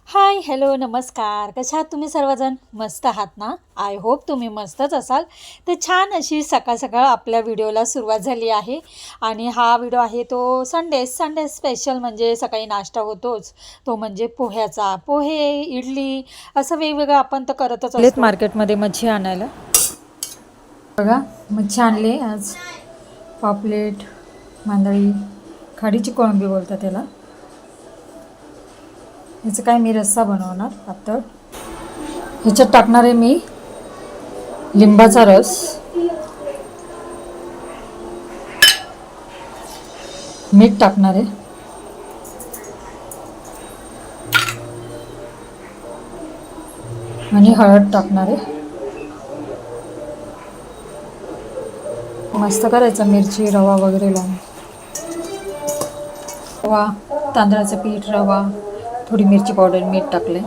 हाय, hello, नमस्कार. कशा आहात तुम्ही सर्वजण? मस्त आहात ना? आय होप तुम्ही मस्तच असाल. तर छान अशी सकाळ-सकाळ आपल्या व्हिडिओला सुरुवात झाली आहे आणि हा व्हिडिओ आहे तो संडे स्पेशल म्हणजे सकाळी नाश्ता होतोच. तो म्हणजे पोह्याचा. पोहे, इडली असं वेगवेगळं आपण तर करतच असतो. मार्केटमध्ये मच्छी आणायला. बघा, मच्छी आणली आज. पापलेट, मांदळी, खाडीची कोळंबी बोलतात त्याला. ह्याचं काय मी रस्सा बनवणार पातळ. ह्याच्यात टाकणार आहे मी लिंबाचा रस, मीठ टाकणार आहे आणि हळद टाकणार आहे. मस्त करायचा मिरची रवा वगैरे लावून. रवा, तांदळाचं पीठ, रवा, थोडी मिरची पावडर, मीठ टाकले.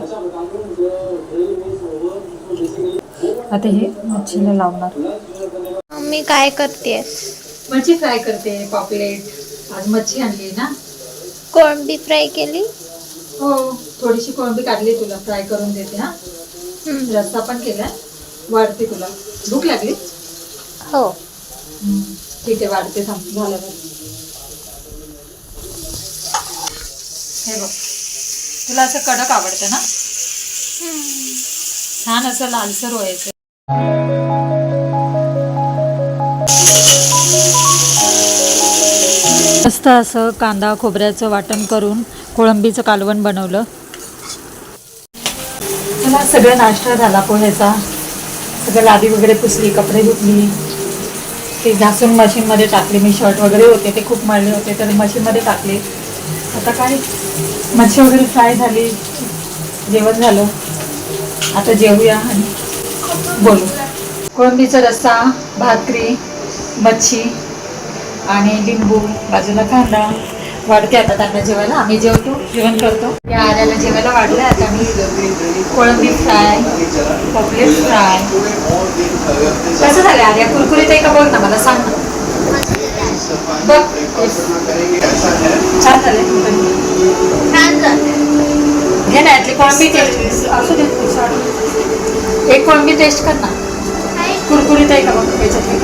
आता हे मच्छीला लावणार. मम्मी काय करतेस? मच्छी फ्राय करते. पापलेट आज मच्छी आणली ना. कोळंबी फ्राय केली? हो, थोडीशी कोळंबी काढली, तुला फ्राय करून देते. हा, रस्सा पण केलाय. वाढते, तुला भूक लागली? हो. ठीक आहे, वाढते, थांब. झाल्यावर हे बघ, तुला असं कडक आवडतं ना? छान असं लालसर व्हायचं. मस्त असं कांदा खोबऱ्याचं वाटण करून कोळंबीचं कालवण बनवलं. मला सगळं नाश्ता झाला पोह्याचा. सगळं लादी वगैरे पुसली, कपडे धुतली, ते घासून मशीनमध्ये टाकले. मी शर्ट वगैरे होते ते खूप मळले होते तर मशीनमध्ये टाकले. आता काय मच्छी वगैरे फ्राय झाली, जेवण झालं. आता जेवूया आणि बोलू. कोळंबीचा रस्सा, भाकरी, मच्छी आणि लिंबू, बाजूला कांदा. वाढते आता त्यांना जेवायला. आम्ही जेवतो, जेवण करतो. या आल्याला जेवायला वाढलं. आता मी कोळंबी फ्राय, पॉपलेट फ्राय. कसं झालं आर्या? कुरकुरीत आहे का बघ ना, मला सांग ना. बघ, छान झाले. छान झालं. घे ना यातली कोळंबी टेस्ट असू दे. एक कोळंबी टेस्ट कर ना. कुरकुरीत आहे का बघ याच्यातली.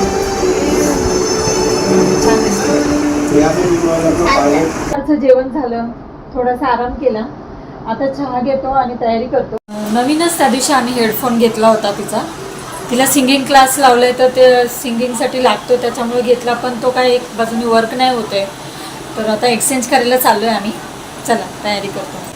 छान दिसतं. जेवण झालं, थोडासा आराम केला. आता चहा घेतो आणि तयारी करतो. नवीनच त्या दिवशी आम्ही हेडफोन घेतला होता तिला सिंगिंग क्लास लावलाय तर ते सिंगिंगसाठी लागतो त्याच्यामुळे घेतला, पण तो काय एक बाजूने वर्क नाही होतोय. तर आता एक्सचेंज करायला चाललो आहे आम्ही. चला तयारी करतो.